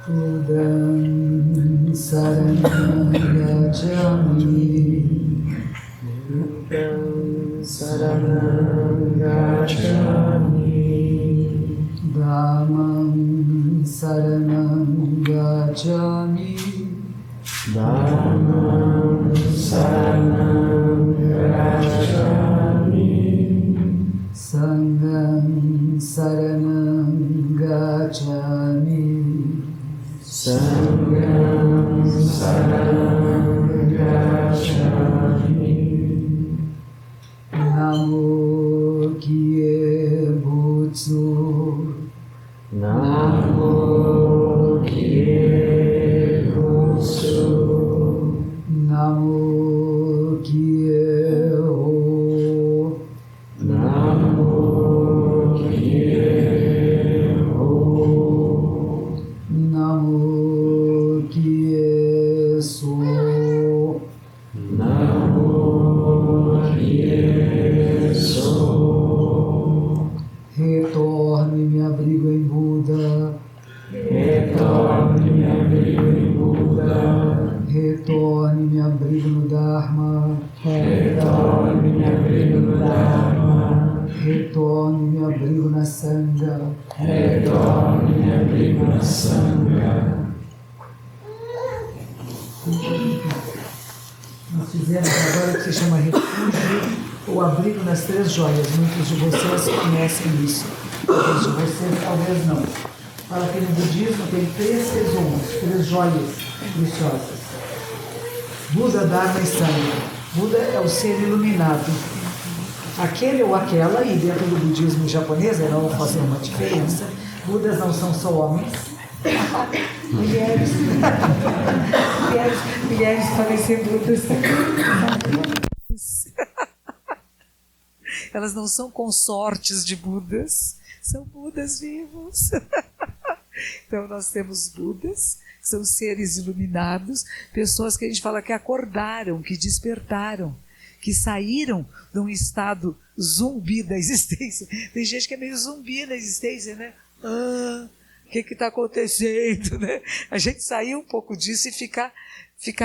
Buddham saranam gacchami. Buddham saranam gacchami. Dhammam saranam gacchami. Dhammam saranam gacchami. Sangham saranam gacchami. Sangham saranam gacchami. Namo Kye Butsu. Namo Kye Butsu. Namo Kye Ho. Namo Kye Ho. Namo Kye So. Namo Kye So. Retorne, me abrigo em Buda. Retorne, me abrigo em Buda. Retorne, me abrigo no Dharma. Retorne, me abrigo no Dharma. Retorne, me abrigo na Sangha. Retorne, me abrigo na Sangha. Nós fizemos agora o que se chama refúgio, o abrigo nas três joias. Muitos de vocês conhecem isso. Muitos de vocês talvez não. Fala que no budismo tem três tesouros, três joias preciosas. Buda, Dharma e Sangha. Buda é o ser iluminado. Aquele ou aquela, e dentro do budismo japonês, não vou fazer uma diferença. Budas não são só homens. Mulheres. Mulheres podem ser Budas. Elas não são consortes de Budas, são Budas vivos. Então nós temos Budas, que são seres iluminados, pessoas que a gente fala que acordaram, que despertaram, que saíram de um estado zumbi da existência. Tem gente que é meio zumbi na existência, né? O que está acontecendo, né? A gente sair um pouco disso e ficar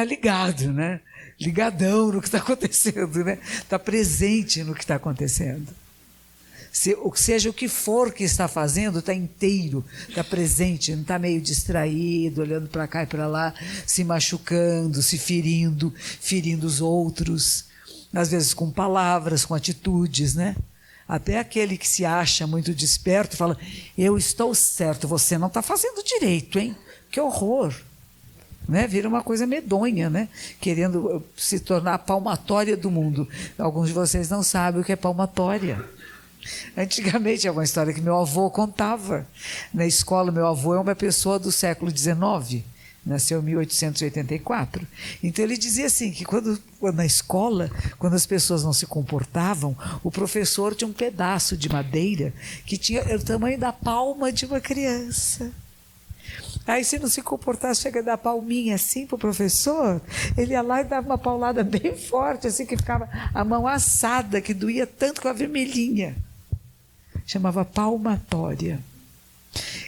ligado, né? Ligadão no que está acontecendo, né? Está presente no que está acontecendo. Seja o que for que está fazendo, está inteiro, está presente, não está meio distraído, olhando para cá e para lá, se machucando, se ferindo os outros, às vezes com palavras, com atitudes, né? Até aquele que se acha muito desperto fala, eu estou certo, você não está fazendo direito, hein? Que horror! Né? Vira uma coisa medonha, né? Querendo se tornar a palmatória do mundo. Alguns de vocês não sabem o que é palmatória. Antigamente, é uma história que meu avô contava. Na escola, meu avô é uma pessoa do século XIX, nasceu em 1884. Então ele dizia assim, que quando na escola, quando as pessoas não se comportavam, o professor tinha um pedaço de madeira que tinha o tamanho da palma de uma criança. Aí se não se comportasse, chega a dar palminha assim para o professor, ele ia lá e dava uma paulada bem forte, assim que ficava a mão assada, que doía tanto com a vermelhinha. Chamava palmatória.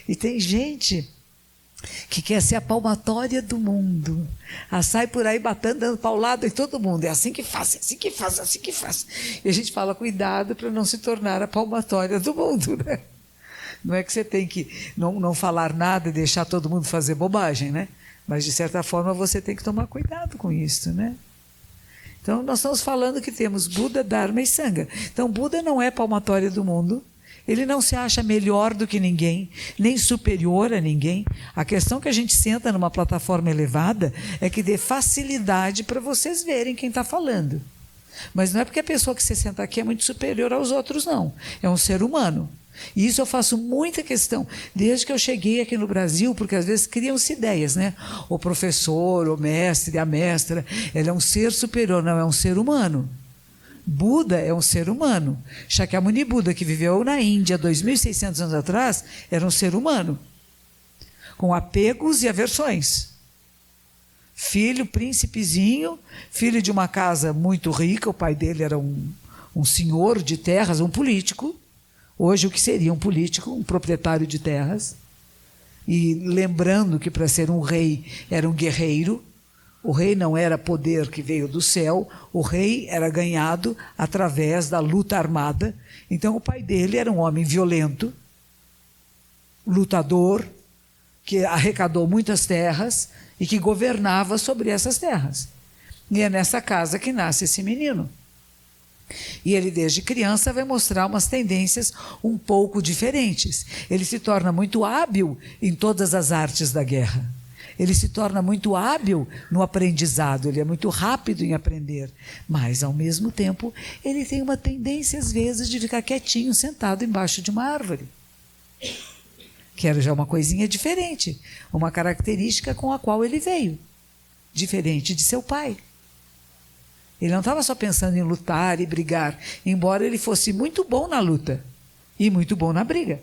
E tem gente que quer ser a palmatória do mundo. Sai por aí batendo, dando paulada em todo mundo. É assim que faz, é assim que faz, é assim que faz. E a gente fala, cuidado para não se tornar a palmatória do mundo, né? Não é que você tem que não falar nada e deixar todo mundo fazer bobagem, né? Mas, de certa forma, você tem que tomar cuidado com isso, né? Então, nós estamos falando que temos Buda, Dharma e Sangha. Então, Buda não é palmatória do mundo. Ele não se acha melhor do que ninguém, nem superior a ninguém. A questão que a gente senta numa plataforma elevada é que dê facilidade para vocês verem quem está falando. Mas não é porque a pessoa que você senta aqui é muito superior aos outros, não. É um ser humano. E isso eu faço muita questão, desde que eu cheguei aqui no Brasil, porque às vezes criam-se ideias, né? O professor, o mestre, a mestra, ele é um ser superior, não, é um ser humano. Buda é um ser humano. Shakyamuni Buda, que viveu na Índia 2.600 anos atrás, era um ser humano, com apegos e aversões. Filho, príncipezinho, filho de uma casa muito rica, o pai dele era um senhor de terras, um político. Hoje, o que seria um político, um proprietário de terras, E lembrando que para ser um rei era um guerreiro, o rei não era poder que veio do céu, o rei era ganhado através da luta armada. Então o pai dele era um homem violento, lutador, que arrecadou muitas terras e que governava sobre essas terras. E é nessa casa que nasce esse menino. E ele, desde criança, vai mostrar umas tendências um pouco diferentes. Ele se torna muito hábil em todas as artes da guerra. Ele se torna muito hábil no aprendizado, ele é muito rápido em aprender. Mas, ao mesmo tempo, ele tem uma tendência, às vezes, de ficar quietinho, sentado embaixo de uma árvore. Que era já uma coisinha diferente, uma característica com a qual ele veio, diferente de seu pai. Ele não estava só pensando em lutar e brigar, embora ele fosse muito bom na luta e muito bom na briga.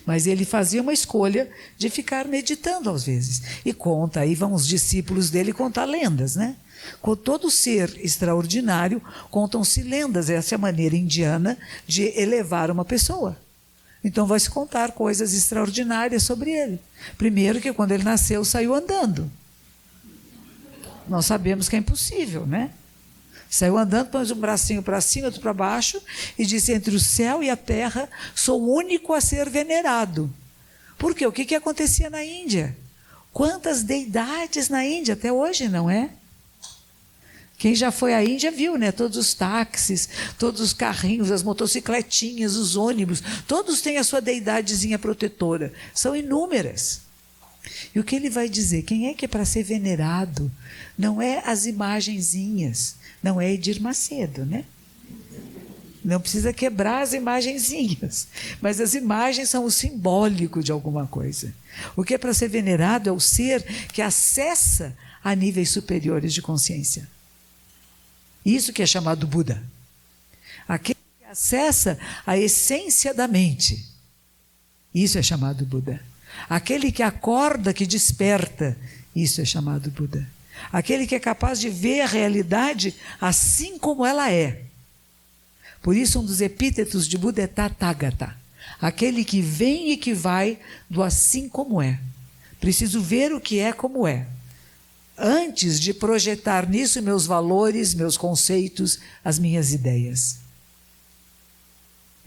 Mas ele fazia uma escolha de ficar meditando às vezes. E conta, aí vão os discípulos dele contar lendas, né? Com todo ser extraordinário, contam-se lendas. Essa é a maneira indiana de elevar uma pessoa. Então vai se contar coisas extraordinárias sobre ele. Primeiro que quando ele nasceu, saiu andando. Nós sabemos que é impossível, né? Saiu andando, pôs um bracinho para cima, outro para baixo, e disse: entre o céu e a terra, sou o único a ser venerado. Por quê? O que acontecia na Índia? Quantas deidades na Índia, até hoje, não é? Quem já foi à Índia viu, né? Todos os táxis, todos os carrinhos, as motocicletinhas, os ônibus, todos têm a sua deidadezinha protetora. São inúmeras. E o que ele vai dizer? Quem é que é para ser venerado? Não é as imagenzinhas, não é Edir Macedo, né? Não precisa quebrar as imagenzinhas, mas as imagens são o simbólico de alguma coisa. O que é para ser venerado é o ser que acessa a níveis superiores de consciência. Isso que é chamado Buda. Aquele que acessa a essência da mente. Isso é chamado Buda. Aquele que acorda, que desperta, isso é chamado Buda. Aquele que é capaz de ver a realidade assim como ela é. Por isso, um dos epítetos de Buda é Tathagata. Aquele que vem e que vai do assim como é. Preciso ver o que é como é, antes de projetar nisso meus valores, meus conceitos, as minhas ideias.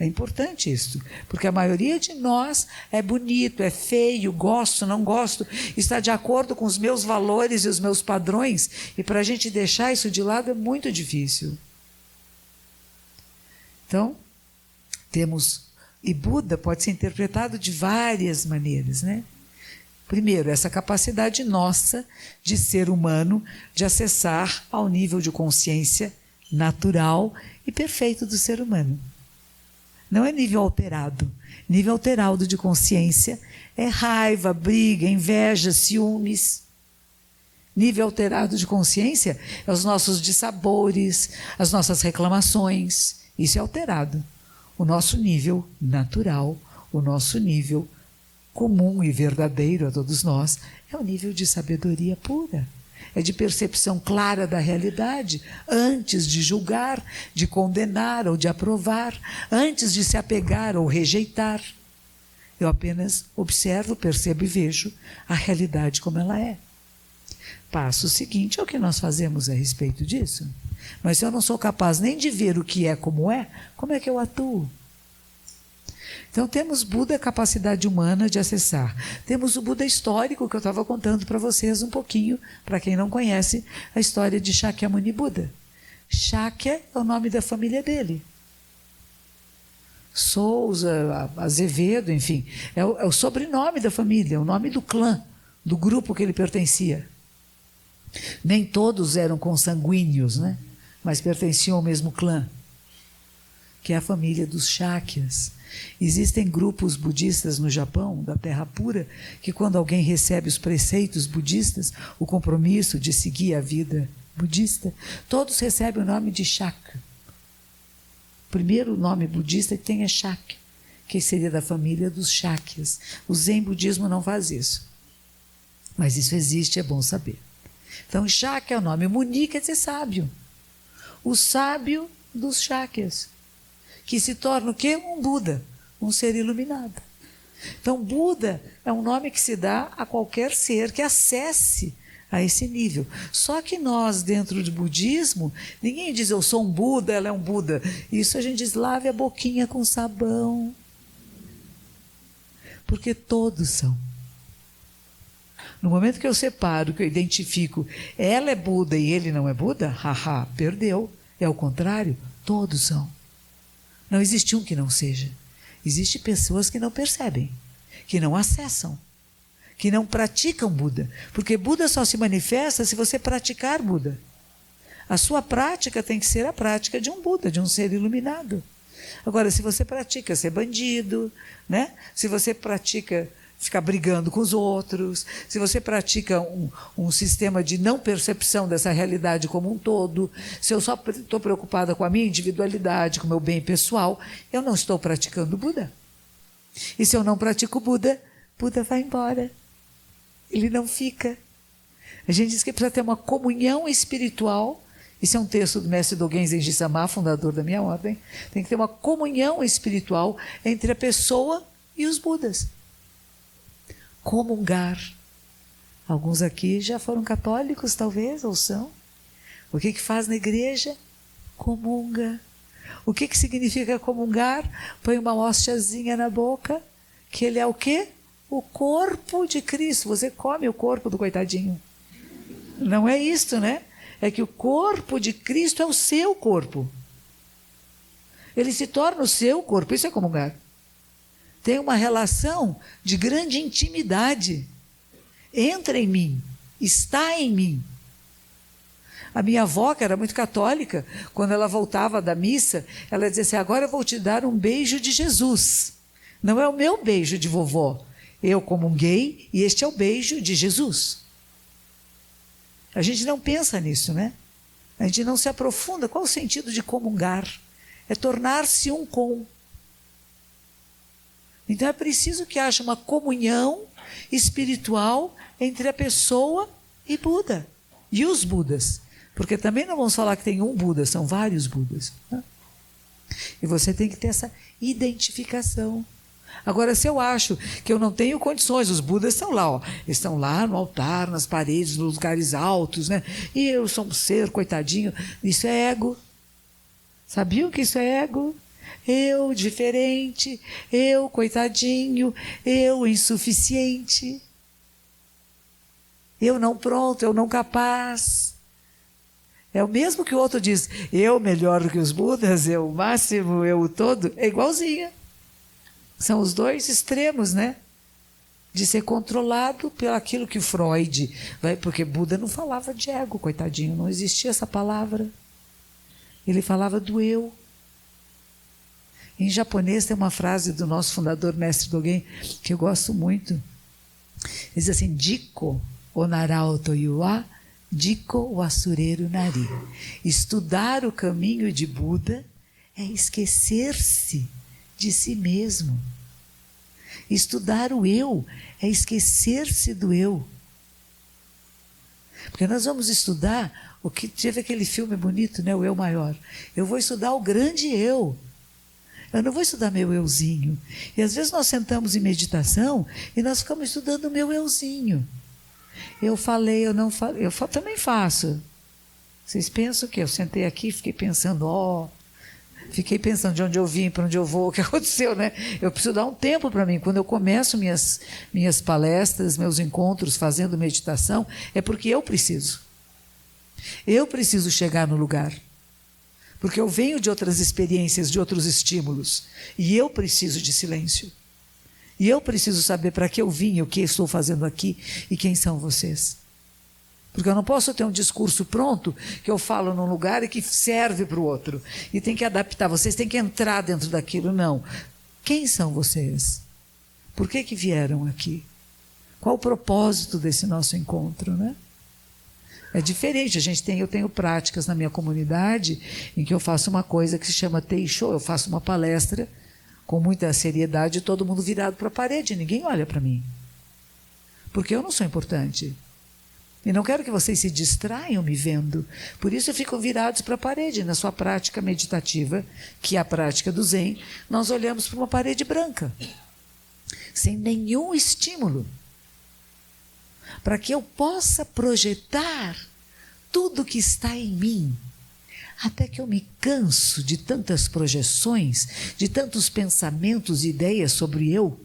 É importante isso, porque a maioria de nós é bonito, é feio, gosto, não gosto, está de acordo com os meus valores e os meus padrões, e para a gente deixar isso de lado é muito difícil. Então, temos, e Buda pode ser interpretado de várias maneiras, né? Primeiro, essa capacidade nossa de ser humano, de acessar ao nível de consciência natural e perfeito do ser humano. Não é nível alterado. Nível alterado de consciência é raiva, briga, inveja, ciúmes. Nível alterado de consciência é os nossos dissabores, as nossas reclamações. Isso é alterado. O nosso nível natural, o nosso nível comum e verdadeiro a todos nós, é o nível de sabedoria pura. É de percepção clara da realidade, antes de julgar, de condenar ou de aprovar, antes de se apegar ou rejeitar. Eu apenas observo, percebo e vejo a realidade como ela é. Passo seguinte é o que nós fazemos a respeito disso. Mas se eu não sou capaz nem de ver o que é, como é que eu atuo? Então temos Buda, a capacidade humana de acessar. Temos o Buda histórico, que eu estava contando para vocês um pouquinho, para quem não conhece, a história de Shakyamuni Buda. Shakya é o nome da família dele. Souza, Azevedo, enfim, é o sobrenome da família, é o nome do clã, do grupo que ele pertencia. Nem todos eram consanguíneos, né? Mas pertenciam ao mesmo clã, que é a família dos Shakyas. Existem grupos budistas no Japão, da Terra Pura, que quando alguém recebe os preceitos budistas, o compromisso de seguir a vida budista, todos recebem o nome de Shakya. O primeiro nome budista que tem é Shakya, que seria da família dos Shakyas. O Zen budismo não faz isso. Mas isso existe, é bom saber. Então, Shakya é o nome. Muni quer dizer sábio. O sábio dos Shakyas, que se torna o quê? Um Buda, um ser iluminado. Então, Buda é um nome que se dá a qualquer ser que acesse a esse nível. Só que nós, dentro do budismo, ninguém diz eu sou um Buda, ela é um Buda. Isso a gente diz, lave a boquinha com sabão. Porque todos são. No momento que eu separo, que eu identifico, ela é Buda e ele não é Buda, haha, perdeu. É o contrário, todos são. Não existe um que não seja. Existem pessoas que não percebem, que não acessam, que não praticam Buda. Porque Buda só se manifesta se você praticar Buda. A sua prática tem que ser a prática de um Buda, de um ser iluminado. Agora, se você pratica ser bandido, né? Se você pratica ficar brigando com os outros, se você pratica um sistema de não percepção dessa realidade como um todo, se eu só estou preocupada com a minha individualidade, com o meu bem pessoal, eu não estou praticando Buda. E se eu não pratico Buda, Buda vai embora. Ele não fica. A gente diz que precisa ter uma comunhão espiritual. Isso é um texto do mestre Dogen Zenji Sama, fundador da minha ordem. Tem que ter uma comunhão espiritual entre a pessoa e os Budas. Comungar. Alguns aqui já foram católicos, talvez, ou são. O que faz na igreja? Comunga. O que significa comungar? Põe uma hóstiazinha na boca, que ele é o quê? O corpo de Cristo. Você come o corpo do coitadinho. Não é isto, né? É que o corpo de Cristo é o seu corpo. Ele se torna o seu corpo. Isso é comungar. Tem uma relação de grande intimidade. Entra em mim, está em mim. A minha avó, que era muito católica, quando ela voltava da missa, ela dizia assim, agora eu vou te dar um beijo de Jesus. Não é o meu beijo de vovó. Eu comunguei e este é o beijo de Jesus. A gente não pensa nisso, né? A gente não se aprofunda. Qual o sentido de comungar? É tornar-se um com. Então é preciso que haja uma comunhão espiritual entre a pessoa e Buda. E os Budas. Porque também não vamos falar que tem um Buda, são vários Budas. Né? E você tem que ter essa identificação. Agora, se eu acho que eu não tenho condições, os Budas estão lá, ó, estão lá no altar, nas paredes, nos lugares altos, né? E eu sou um ser, coitadinho, isso é ego. Sabiam que isso é ego? Eu diferente, eu coitadinho, eu insuficiente, eu não pronto, eu não capaz. É o mesmo que o outro diz, eu melhor do que os Budas, eu o máximo, eu o todo, é igualzinho. São os dois extremos, né? De ser controlado pelo aquilo que Freud, porque Buda não falava de ego, coitadinho, não existia essa palavra. Ele falava do eu. Em japonês tem uma frase do nosso fundador, mestre Dogen, que eu gosto muito. Ele diz assim, Jiko onarao toyu wa Jiko wasureru nari. Estudar o caminho de Buda é esquecer-se de si mesmo. Estudar o eu é esquecer-se do eu. Porque nós vamos estudar o que teve aquele filme bonito, né, o eu maior. Eu vou estudar o grande eu. Eu não vou estudar meu euzinho. E às vezes nós sentamos em meditação e nós ficamos estudando o meu euzinho. Eu falei, eu não falei, eu também faço. Vocês pensam que eu sentei aqui e fiquei pensando, fiquei pensando de onde eu vim, para onde eu vou, o que aconteceu, né? Eu preciso dar um tempo para mim. Quando eu começo minhas palestras, meus encontros fazendo meditação, é porque eu preciso. Eu preciso chegar no lugar. Porque eu venho de outras experiências, de outros estímulos. E eu preciso de silêncio. E eu preciso saber para que eu vim, o que estou fazendo aqui e quem são vocês. Porque eu não posso ter um discurso pronto que eu falo num lugar e que serve para o outro. E tem que adaptar, vocês têm que entrar dentro daquilo. Não. Quem são vocês? Por que vieram aqui? Qual o propósito desse nosso encontro, né? É diferente, eu tenho práticas na minha comunidade em que eu faço uma coisa que se chama Teisho, eu faço uma palestra com muita seriedade, todo mundo virado para a parede, ninguém olha para mim. Porque eu não sou importante. E não quero que vocês se distraiam me vendo. Por isso ficam virados para a parede. Na sua prática meditativa, que é a prática do Zen, nós olhamos para uma parede branca. sem nenhum estímulo, para que eu possa projetar tudo que está em mim, até que eu me canso de tantas projeções, de tantos pensamentos e ideias sobre eu,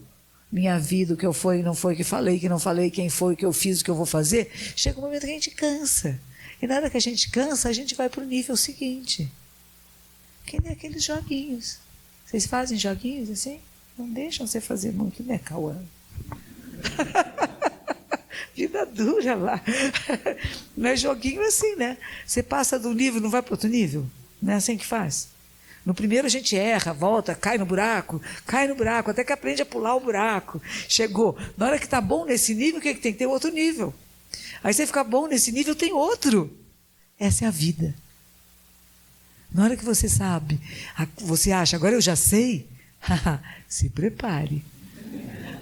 minha vida, o que eu fui e não foi, o que falei, que não falei, quem foi, o que eu fiz, o que eu vou fazer. Chega um momento que a gente cansa. E na hora que a gente cansa, a gente vai para o nível seguinte. Que nem aqueles joguinhos. Vocês fazem joguinhos assim? Não deixam você fazer muito, né, Cauã? Vida dura lá. Não é joguinho assim, né? Você passa de um nível, não vai para outro nível. Não é assim que faz. No primeiro a gente erra, volta, cai no buraco, até que aprende a pular o buraco. Chegou. Na hora que está bom nesse nível, o que tem que ter? Outro nível. Aí você fica bom nesse nível, tem outro. Essa é a vida. Na hora que você sabe, você acha, agora eu já sei, se prepare.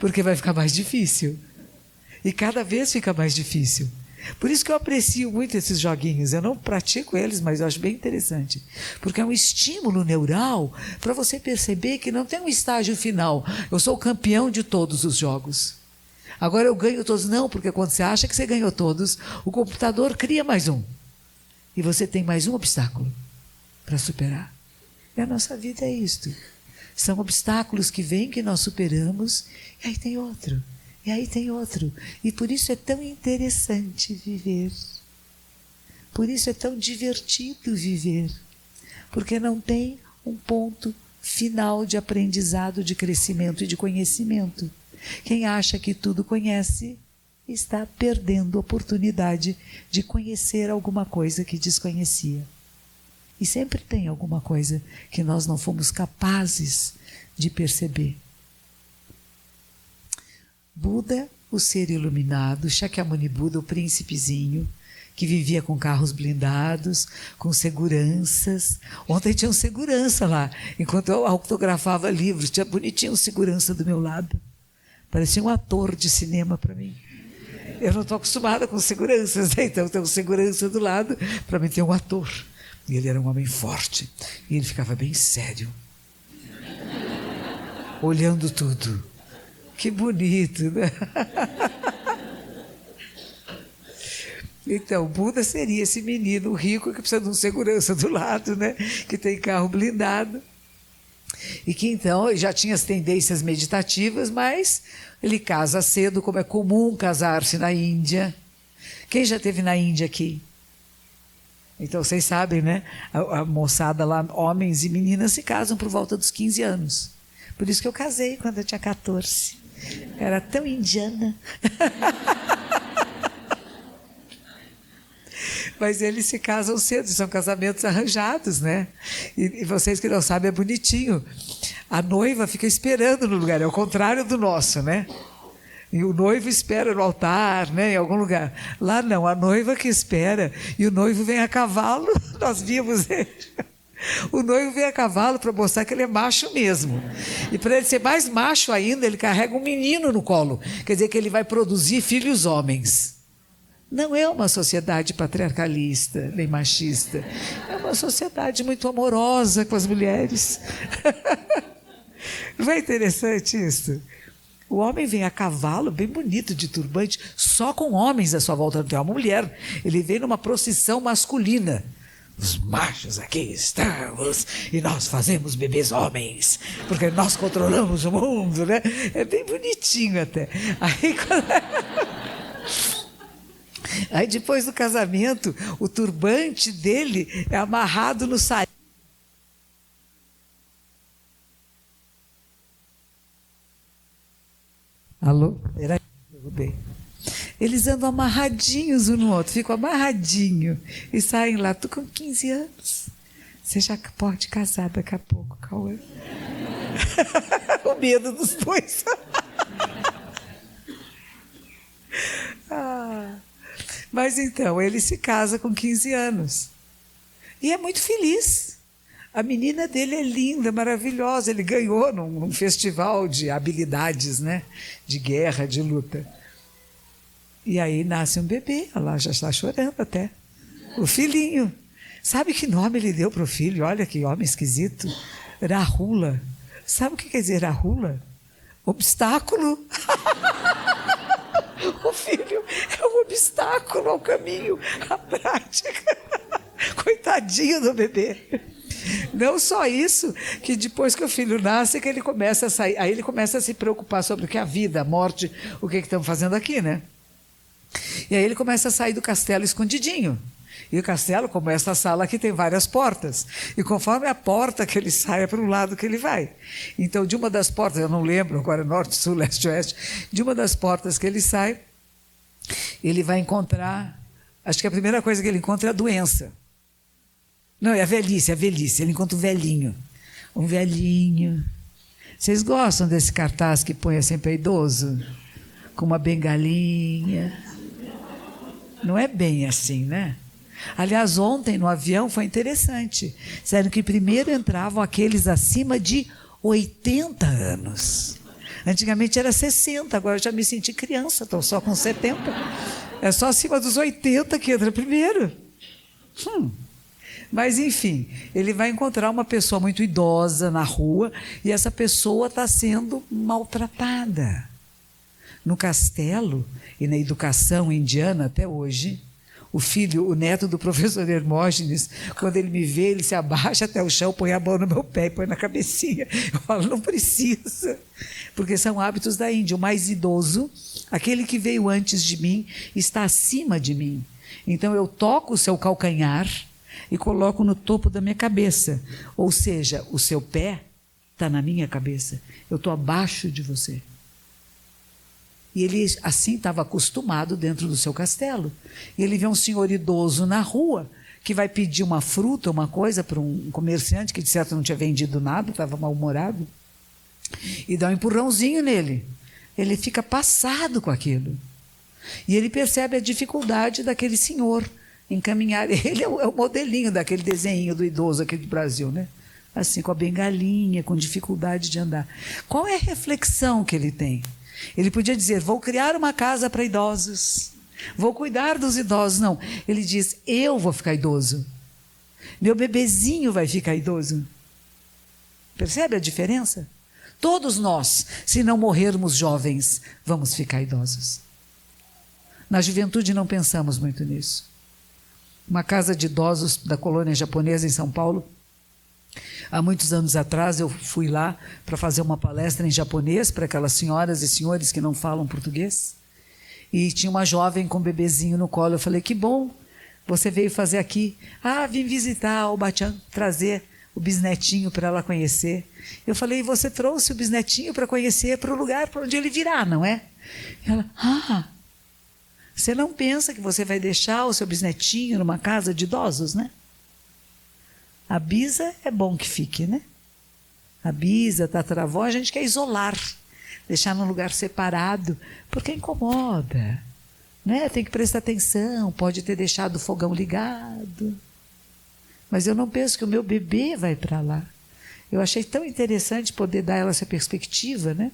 Porque vai ficar mais difícil. E cada vez fica mais difícil. Por isso que eu aprecio muito esses joguinhos. Eu não pratico eles, mas eu acho bem interessante. Porque é um estímulo neural para você perceber que não tem um estágio final. Eu sou o campeão de todos os jogos. Agora eu ganho todos. Não, porque quando você acha que você ganhou todos, o computador cria mais um. E você tem mais um obstáculo para superar. E a nossa vida é isto. São obstáculos que vêm, que nós superamos, e aí tem outro. E aí tem outro. E por isso é tão interessante viver. Por isso é tão divertido viver. Porque não tem um ponto final de aprendizado, de crescimento e de conhecimento. Quem acha que tudo conhece, está perdendo a oportunidade de conhecer alguma coisa que desconhecia. E sempre tem alguma coisa que nós não fomos capazes de perceber. Buda, o ser iluminado, Shakyamuni Buda, o príncipezinho, que vivia com carros blindados, com seguranças. Ontem tinha um segurança lá, enquanto eu autografava livros, tinha bonitinho um segurança do meu lado. Parecia um ator de cinema para mim. Eu não estou acostumada com seguranças, né? Então tem um segurança do lado, para mim tem um ator. E ele era um homem forte, e ele ficava bem sério, olhando tudo. Que bonito, né? Então, Buda seria esse menino rico que precisa de um segurança do lado, né? Que tem carro blindado. E que então já tinha as tendências meditativas, mas ele casa cedo, como é comum casar-se na Índia. Quem já esteve na Índia aqui? Então vocês sabem, né? A moçada lá, homens e meninas, se casam por volta dos 15 anos. Por isso que eu casei quando eu tinha 14. Era tão indiana. Mas eles se casam cedo, são casamentos arranjados, né? E vocês que não sabem, é bonitinho. A noiva fica esperando no lugar, é o contrário do nosso, né? E o noivo espera no altar, né, em algum lugar. Lá não, a noiva que espera. E o noivo vem a cavalo, nós vimos ele. O noivo vem a cavalo para mostrar que ele é macho mesmo. E para ele ser mais macho ainda, ele carrega um menino no colo. Quer dizer que ele vai produzir filhos homens. Não é uma sociedade patriarcalista, nem machista. É uma sociedade muito amorosa com as mulheres. Não é interessante isso? O homem vem a cavalo, bem bonito, de turbante, só com homens à sua volta. Não tem uma mulher. Ele vem numa procissão masculina. Os machos aqui estamos e nós fazemos bebês homens, porque nós controlamos o mundo, né? É bem bonitinho até. Aí depois do casamento, o turbante dele é amarrado no saí. Alô? Era derrubei. Eles andam amarradinhos um no outro, ficam amarradinhos e saem lá. Tu com 15 anos. Você já pode casar daqui a pouco, Cauã. O medo dos dois. Mas então, ele se casa com 15 anos. E é muito feliz. A menina dele é linda, maravilhosa. Ele ganhou num festival de habilidades, né? De guerra, de luta. E aí nasce um bebê, ela já está chorando até. O filhinho. Sabe que nome ele deu para o filho? Olha que homem esquisito. Rahula. Sabe o que quer dizer Rahula? Obstáculo. O filho é um obstáculo ao caminho, à prática. Coitadinho do bebê. Não só isso, que depois que o filho nasce, que ele começa a sair, aí ele começa a se preocupar sobre o que é a vida, a morte, o que estamos fazendo aqui, né? E aí ele começa a sair do castelo escondidinho. E o castelo, como essa sala aqui, tem várias portas. E conforme a porta que ele sai, é para o lado que ele vai. Então, de uma das portas, eu não lembro agora, norte, sul, leste, oeste, de uma das portas que ele sai, ele vai encontrar, acho que a primeira coisa que ele encontra é a doença. Não, é a velhice, ele encontra um velhinho. Um velhinho. Vocês gostam desse cartaz que põe sempre idoso? Com uma bengalinha. Não é bem assim, né? Aliás, ontem no avião foi interessante. Disseram que primeiro entravam aqueles acima de 80 anos. Antigamente era 60, agora eu já me senti criança, estou só com 70. É só acima dos 80 que entra primeiro. Mas, enfim, ele vai encontrar uma pessoa muito idosa na rua e essa pessoa está sendo maltratada. No castelo e na educação indiana até hoje, o neto do professor Hermógenes, quando ele me vê, ele se abaixa até o chão, põe a mão no meu pé e põe na cabecinha. Eu falo, não precisa, porque são hábitos da Índia. O mais idoso, aquele que veio antes de mim, está acima de mim. Então eu toco o seu calcanhar e coloco no topo da minha cabeça. Ou seja, o seu pé está na minha cabeça. Eu estou abaixo de você. E ele, assim, estava acostumado dentro do seu castelo. E ele vê um senhor idoso na rua, que vai pedir uma fruta, uma coisa, para um comerciante, que de certo não tinha vendido nada, estava mal-humorado, e dá um empurrãozinho nele. Ele fica passado com aquilo. E ele percebe a dificuldade daquele senhor em caminhar. Ele é o modelinho daquele desenho do idoso aqui do Brasil, né? Assim, com a bengalinha, com dificuldade de andar. Qual é a reflexão que ele tem? Ele podia dizer, vou criar uma casa para idosos, vou cuidar dos idosos. Não, ele diz, eu vou ficar idoso. Meu bebezinho vai ficar idoso. Percebe a diferença? Todos nós, se não morrermos jovens, vamos ficar idosos. Na juventude não pensamos muito nisso. Uma casa de idosos da colônia japonesa em São Paulo, há muitos anos atrás eu fui lá para fazer uma palestra em japonês para aquelas senhoras e senhores que não falam português. E tinha uma jovem com um bebezinho no colo. Eu falei, que bom, você veio fazer aqui. Ah, vim visitar o Bachan, trazer o bisnetinho para ela conhecer. Eu falei, você trouxe o bisnetinho para conhecer para o lugar para onde ele virá, não é? Ela, você não pensa que você vai deixar o seu bisnetinho numa casa de idosos, né? A bisa é bom que fique, né? A bisa, a tataravó, a gente quer isolar, deixar num lugar separado, porque incomoda, né? Tem que prestar atenção, pode ter deixado o fogão ligado. Mas eu não penso que o meu bebê vai para lá. Eu achei tão interessante poder dar ela essa perspectiva, né?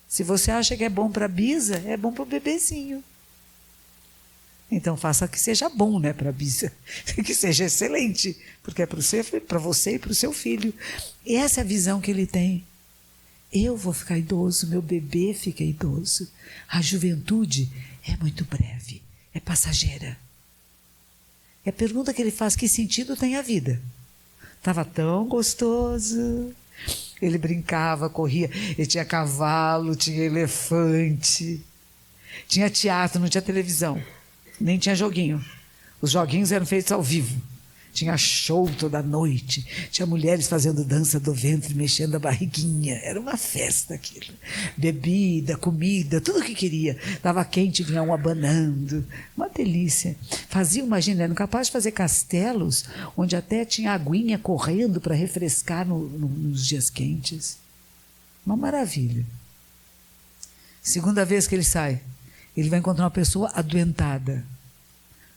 Se você acha que é bom para a bisa, é bom para o bebezinho. Então faça que seja bom, né, para a bisa, que seja excelente, porque é para você e para o seu filho. E essa é a visão que ele tem. Eu vou ficar idoso, meu bebê fica idoso. A juventude é muito breve, é passageira. E a pergunta que ele faz, que sentido tem a vida? Estava tão gostoso. Ele brincava, corria, ele tinha cavalo, tinha elefante, tinha teatro, não tinha televisão. Nem tinha joguinho. Os joguinhos eram feitos ao vivo. Tinha show toda noite. Tinha mulheres fazendo dança do ventre, mexendo a barriguinha. Era uma festa aquilo. Bebida, comida, tudo o que queria. Estava quente, vinha um abanando. Uma delícia. Imagina, eram capazes de fazer castelos onde até tinha aguinha correndo para refrescar nos dias quentes. Uma maravilha. Segunda vez que ele sai, ele vai encontrar uma pessoa adoentada,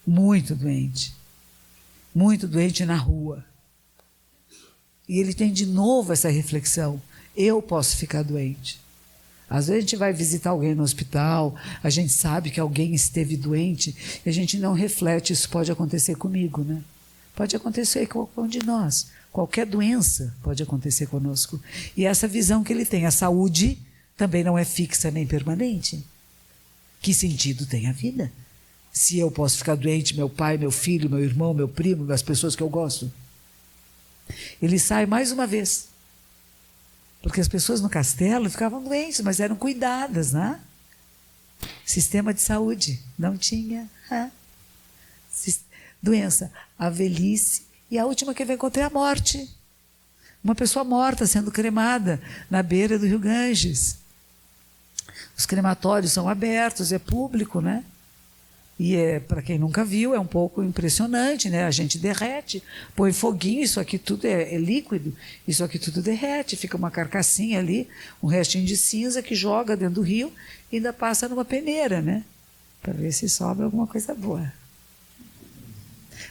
muito doente na rua. E ele tem de novo essa reflexão, eu posso ficar doente. Às vezes a gente vai visitar alguém no hospital, a gente sabe que alguém esteve doente, e a gente não reflete, isso pode acontecer comigo, né? Pode acontecer com qualquer um de nós, qualquer doença pode acontecer conosco. E essa visão que ele tem, a saúde também não é fixa nem permanente. Que sentido tem a vida? Se eu posso ficar doente, meu pai, meu filho, meu irmão, meu primo, as pessoas que eu gosto. Ele sai mais uma vez. Porque as pessoas no castelo ficavam doentes, mas eram cuidadas, né? Sistema de saúde não tinha doença, a velhice, e a última que vem encontrar é a morte. Uma pessoa morta sendo cremada na beira do Rio Ganges. Os crematórios são abertos, é público, né? E para quem nunca viu, é um pouco impressionante, né? A gente derrete, põe foguinho, isso aqui tudo é líquido, isso aqui tudo derrete, fica uma carcassinha ali, um restinho de cinza que joga dentro do rio e ainda passa numa peneira, né? Para ver se sobra alguma coisa boa.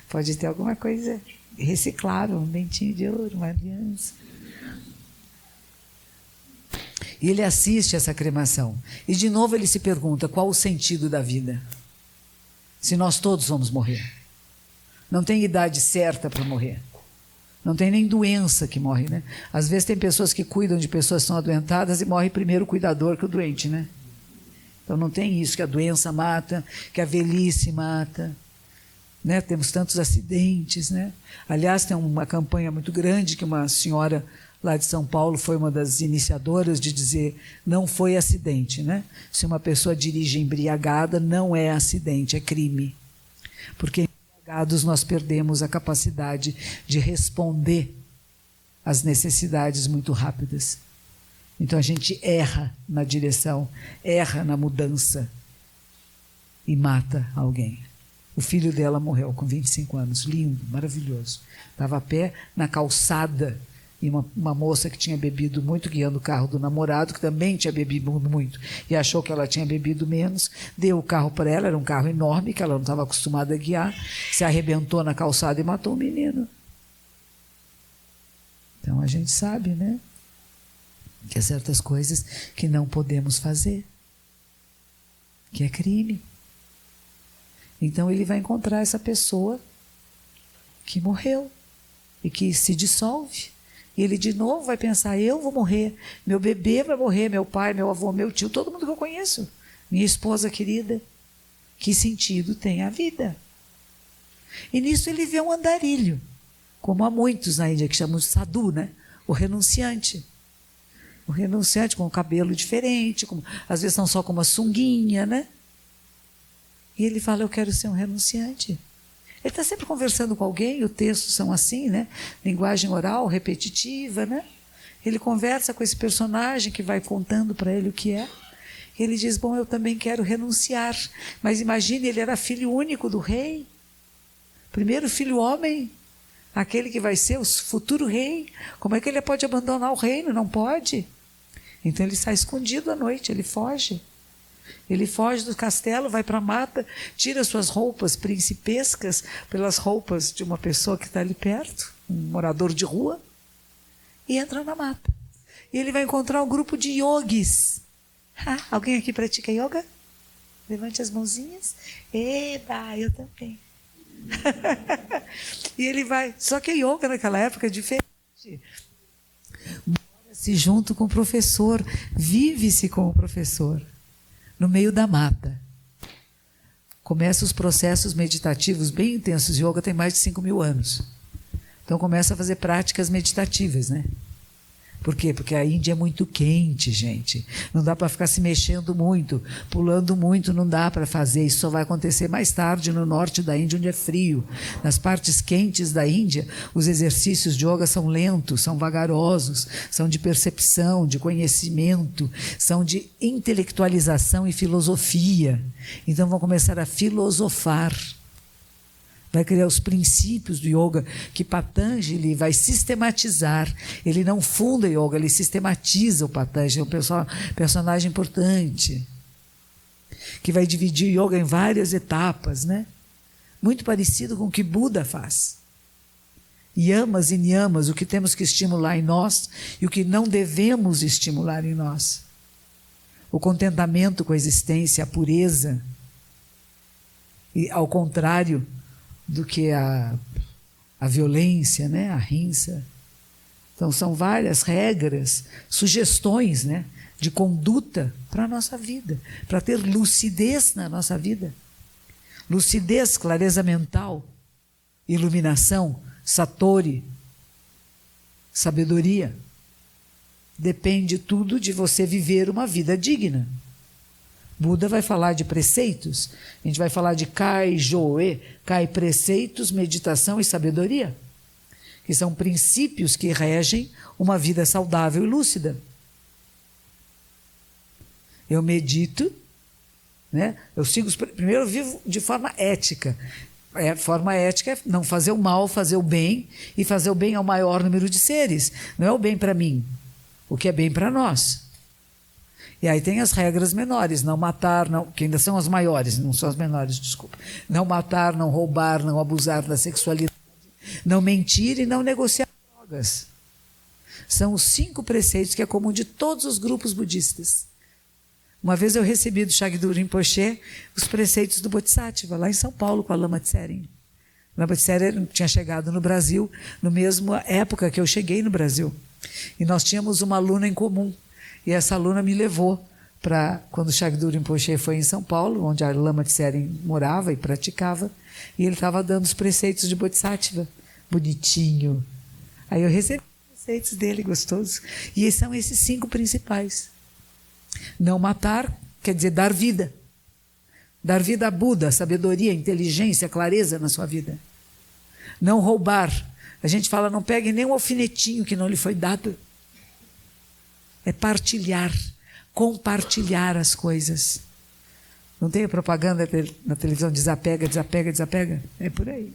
Pode ter alguma coisa reciclável, um dentinho de ouro, uma aliança. E ele assiste essa cremação. E de novo ele se pergunta, qual o sentido da vida? Se nós todos vamos morrer. Não tem idade certa para morrer. Não tem nem doença que morre, né? Às vezes tem pessoas que cuidam de pessoas que estão adoentadas e morre primeiro o cuidador que o doente, né? Então não tem isso, que a doença mata, que a velhice mata. Né? Temos tantos acidentes, né? Aliás, tem uma campanha muito grande que uma senhora lá de São Paulo foi uma das iniciadoras de dizer, não foi acidente, né? Se uma pessoa dirige embriagada, não é acidente, é crime. Porque embriagados nós perdemos a capacidade de responder às necessidades muito rápidas. Então a gente erra na direção, erra na mudança e mata alguém. O filho dela morreu com 25 anos, lindo, maravilhoso. Estava a pé na calçada e uma moça que tinha bebido muito, guiando o carro do namorado, que também tinha bebido muito, e achou que ela tinha bebido menos, deu o carro para ela, era um carro enorme, que ela não estava acostumada a guiar, se arrebentou na calçada e matou o menino. Então a gente sabe, né? Que há certas coisas que não podemos fazer, que é crime. Então ele vai encontrar essa pessoa que morreu e que se dissolve. E ele de novo vai pensar, eu vou morrer, meu bebê vai morrer, meu pai, meu avô, meu tio, todo mundo que eu conheço, minha esposa querida. Que sentido tem a vida? E nisso ele vê um andarilho, como há muitos na Índia que chamam de sadhu, né? O renunciante. O renunciante com o cabelo diferente, às vezes não só com uma sunguinha, né? E ele fala, eu quero ser um renunciante. Ele está sempre conversando com alguém, os textos são assim, né? Linguagem oral, repetitiva, né? Ele conversa com esse personagem que vai contando para ele o que é. E ele diz, bom, eu também quero renunciar. Mas imagine, ele era filho único do rei. Primeiro filho homem, aquele que vai ser o futuro rei. Como é que ele pode abandonar o reino? Não pode. Então ele sai escondido à noite, ele foge. Ele foge do castelo, vai para a mata, tira suas roupas principescas pelas roupas de uma pessoa que está ali perto, um morador de rua, e entra na mata. E ele vai encontrar um grupo de yogis. Alguém aqui pratica yoga? Levante as mãozinhas. Eba, eu também. E ele vai. Só que yoga naquela época é diferente. Mora-se junto com o professor, vive-se com o professor. No meio da mata. Começa os processos meditativos bem intensos. Yoga tem mais de 5.000 anos. Então começa a fazer práticas meditativas, né? Por quê? Porque a Índia é muito quente, gente. Não dá para ficar se mexendo muito, pulando muito, não dá para fazer. Isso só vai acontecer mais tarde no norte da Índia, onde é frio. Nas partes quentes da Índia, os exercícios de yoga são lentos, são vagarosos, são de percepção, de conhecimento, são de intelectualização e filosofia. Então vão começar a filosofar. Vai criar os princípios do yoga que Patanjali vai sistematizar. Ele não funda yoga, ele sistematiza o Patanjali, é um personagem importante, que vai dividir o yoga em várias etapas, né? Muito parecido com o que Buda faz. Yamas e niyamas, o que temos que estimular em nós e o que não devemos estimular em nós. O contentamento com a existência, a pureza. E, ao contrário do que a violência, né? A rinça. Então, são várias regras, sugestões, né? de conduta para a nossa vida, para ter lucidez na nossa vida. Lucidez, clareza mental, iluminação, satori, sabedoria. Depende tudo de você viver uma vida digna. Buda vai falar de preceitos, a gente vai falar de Kai Joe, Kai preceitos, meditação e sabedoria, que são princípios que regem uma vida saudável e lúcida. Eu medito, né? Eu sigo, primeiro eu vivo de forma ética. Forma ética é não fazer o mal, fazer o bem, e fazer o bem ao maior número de seres. Não é o bem para mim, o que é bem para nós. E aí tem as regras menores, não matar, não, que ainda são as maiores, não são as menores, desculpa. Não matar, não roubar, não abusar da sexualidade, não mentir e não negociar drogas. São os 5 preceitos que é comum de todos os grupos budistas. Uma vez eu recebi do Shagdu Rinpoche os preceitos do Bodhisattva, lá em São Paulo, com a Lama Tsering. Lama Tsering tinha chegado no Brasil, na mesma época que eu cheguei no Brasil. E nós tínhamos uma aluna em comum. E essa aluna me levou para, quando o Shagdu Rinpoche foi em São Paulo, onde a Lama Tsering morava e praticava, e ele estava dando os preceitos de Bodhisattva. Bonitinho. Aí eu recebi os preceitos dele, gostosos. E são esses 5 principais. Não matar quer dizer dar vida. Dar vida a Buda, sabedoria, inteligência, clareza na sua vida. Não roubar. A gente fala, não pegue nem um alfinetinho que não lhe foi dado. É partilhar, compartilhar as coisas. Não tem propaganda na televisão, desapega, desapega, desapega? É por aí.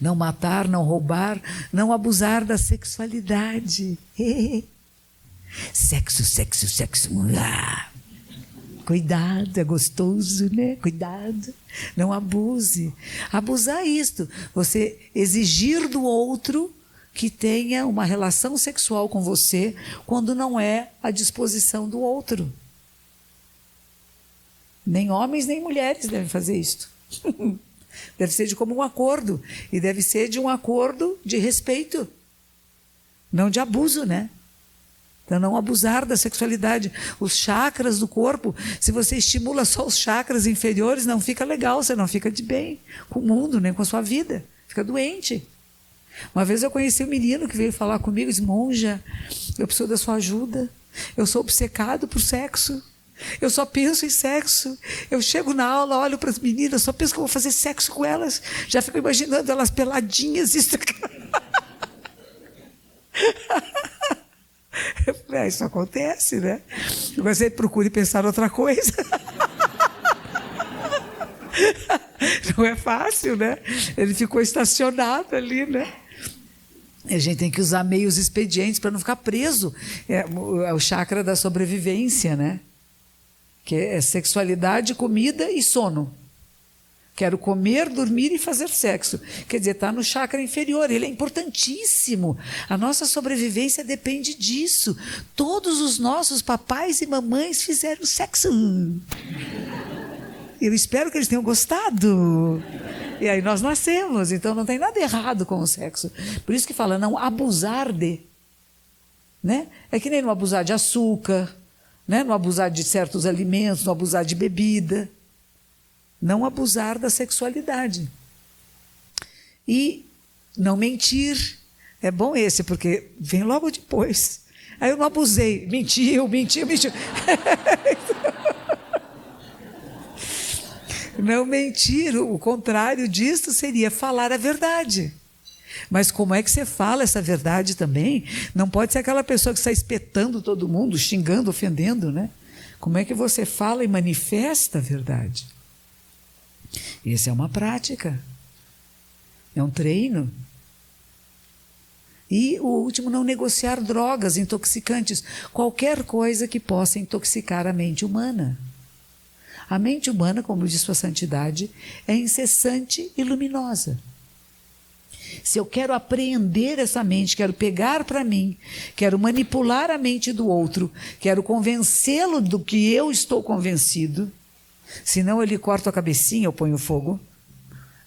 Não matar, não roubar, não abusar da sexualidade. Sexo, sexo, sexo. Cuidado, é gostoso, né? Cuidado, não abuse. Abusar é isto, você exigir do outro que tenha uma relação sexual com você quando não é à disposição do outro. Nem homens nem mulheres devem fazer isto. Deve ser de comum acordo. E deve ser de um acordo de respeito, não de abuso, né? Então, não abusar da sexualidade. Os chakras do corpo, se você estimula só os chakras inferiores, não fica legal, você não fica de bem com o mundo, nem com a sua vida. Fica doente. Uma vez eu conheci um menino que veio falar comigo e disse, monja, eu preciso da sua ajuda. Eu sou obcecado por sexo. Eu só penso em sexo. Eu chego na aula, olho para as meninas, só penso que eu vou fazer sexo com elas. Já fico imaginando elas peladinhas. Isso isso acontece, né? Mas você procure pensar outra coisa. Não é fácil, né? Ele ficou estacionado ali, né? A gente tem que usar meios expedientes para não ficar preso. É o chakra da sobrevivência, né? Que é sexualidade, comida e sono. Quero comer, dormir e fazer sexo. Quer dizer, está no chakra inferior. Ele é importantíssimo. A nossa sobrevivência depende disso. Todos os nossos papais e mamães fizeram sexo. Eu espero que eles tenham gostado. E aí nós nascemos. Então não tem nada errado com o sexo. Por isso que fala, não abusar de. Né? É que nem não abusar de açúcar, né? Não abusar de certos alimentos, não abusar de bebida. Não abusar da sexualidade. E não mentir. É bom esse, porque vem logo depois. Aí eu não abusei. Mentiu. Não mentir. O contrário disso seria falar a verdade. Mas como é que você fala essa verdade também? Não pode ser aquela pessoa que está espetando todo mundo, xingando, ofendendo, né? Como é que você fala e manifesta a verdade? Essa é uma prática, é um treino. E o último, não negociar drogas intoxicantes, qualquer coisa que possa intoxicar a mente humana. A mente humana, como diz sua santidade, é incessante e luminosa. Se eu quero apreender essa mente, quero pegar para mim, quero manipular a mente do outro, quero convencê-lo do que eu estou convencido, senão eu lhe corto a cabecinha, eu ponho fogo.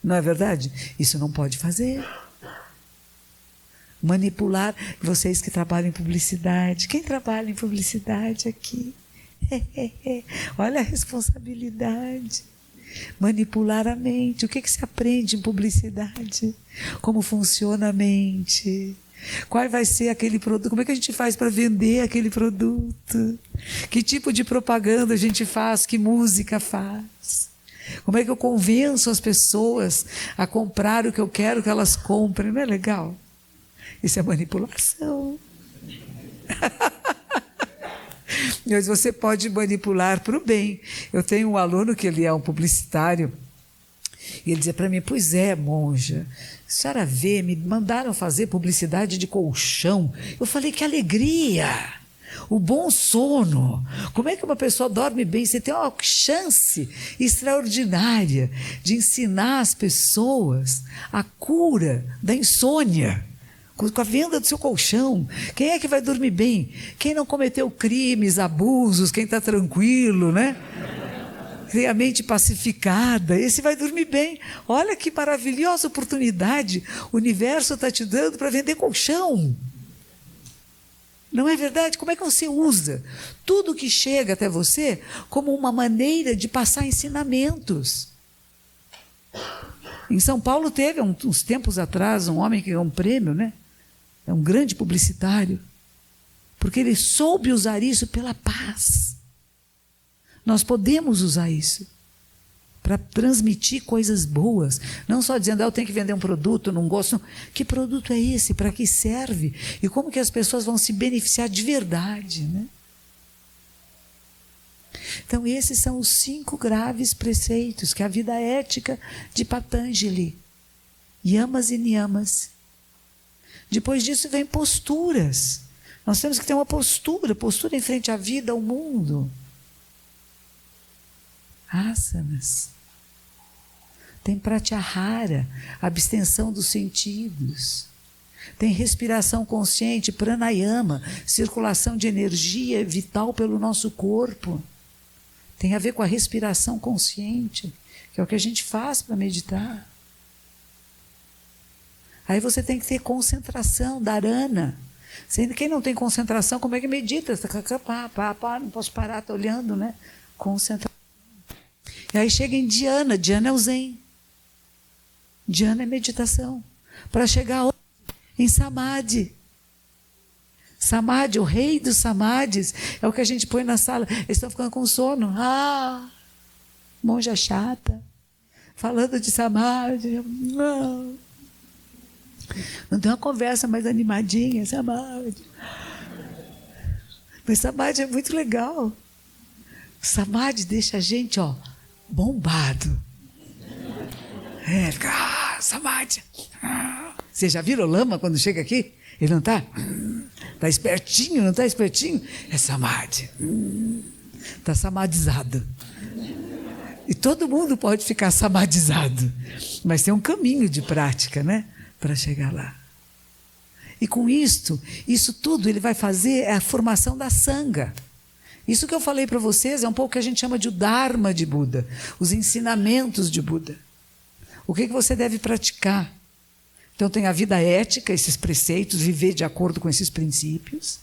Não é verdade? Isso não pode fazer. Manipular vocês que trabalham em publicidade. Quem trabalha em publicidade aqui? Olha a responsabilidade. Manipular a mente. O que se aprende em publicidade? Como funciona a mente? Qual vai ser aquele produto? Como é que a gente faz para vender aquele produto? Que tipo de propaganda a gente faz? Que música faz? Como é que eu convenço as pessoas a comprar o que eu quero que elas comprem? Não é legal? Isso é manipulação. Mas você pode manipular para o bem. Eu tenho um aluno que ele é um publicitário, e ele dizia para mim, pois é, monja, a senhora vê, me mandaram fazer publicidade de colchão. Eu falei, que alegria! O bom sono. Como é que uma pessoa dorme bem? Você tem uma chance extraordinária de ensinar as pessoas a cura da insônia. Com a venda do seu colchão. Quem é que vai dormir bem? Quem não cometeu crimes, abusos, quem está tranquilo, né? Tem a mente pacificada, esse vai dormir bem. Olha que maravilhosa oportunidade o universo está te dando para vender colchão. Não é verdade? Como é que você usa tudo que chega até você como uma maneira de passar ensinamentos? Em São Paulo teve, uns tempos atrás, um homem que ganhou um prêmio, né? É um grande publicitário, porque ele soube usar isso pela paz. Nós podemos usar isso para transmitir coisas boas, não só dizendo, eu tenho que vender um produto, não gosto. Que produto é esse? Para que serve? E como que as pessoas vão se beneficiar de verdade, né? Então, esses são os 5 graves preceitos que a vida ética de Patanjali. Yamas e niyamas. Depois disso vem posturas. Nós temos que ter uma postura em frente à vida, ao mundo. Asanas. Tem pratyahara, abstenção dos sentidos. Tem respiração consciente, pranayama, circulação de energia vital pelo nosso corpo. Tem a ver com a respiração consciente, que é o que a gente faz para meditar. Aí você tem que ter concentração, dharana. Quem não tem concentração, como é que medita? Não posso parar, estou olhando, né? Concentração. E aí chega em dhyana. Dhyana é o zen. Dhyana é meditação. Para chegar em samadhi. Samadhi, o rei dos samadhis, é o que a gente põe na sala. Eles estão ficando com sono. Monja chata. Falando de samadhi. Não tem uma conversa mais animadinha, samadhi. Mas samadhi é muito legal. Samadhi deixa a gente, bombado. Samadhi. Você já viu o lama quando chega aqui? Ele não está? Está espertinho, não está espertinho? É samadhi. Está samadhizado. E todo mundo pode ficar samadhizado. Mas tem um caminho de prática, né? Para chegar lá. E com isso tudo ele vai fazer é a formação da sanga. Isso que eu falei para vocês é um pouco que a gente chama de o Dharma de Buda, os ensinamentos de Buda. O que você deve praticar? Então tem a vida ética, esses preceitos, viver de acordo com esses princípios.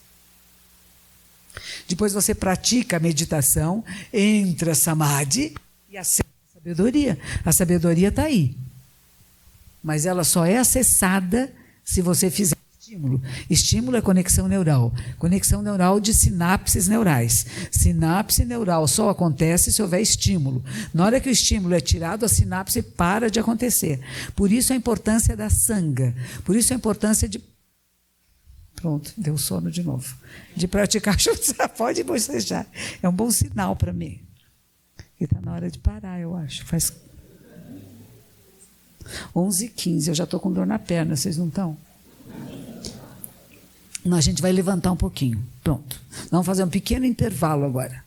Depois você pratica a meditação, entra samadhi e acessa a sabedoria. A sabedoria está aí. Mas ela só é acessada se você fizer estímulo. Estímulo é conexão neural. Conexão neural de sinapses neurais. Sinapse neural só acontece se houver estímulo. Na hora que o estímulo é tirado, a sinapse para de acontecer. Por isso a importância da sanga. Por isso a importância de... Pronto, deu sono de novo. De praticar juntos. Pode bocejar. É um bom sinal para mim. E está na hora de parar, eu acho. Faz 11h15, eu já estou com dor na perna, vocês não estão? Não, a gente vai levantar um pouquinho. Pronto. Vamos fazer um pequeno intervalo agora.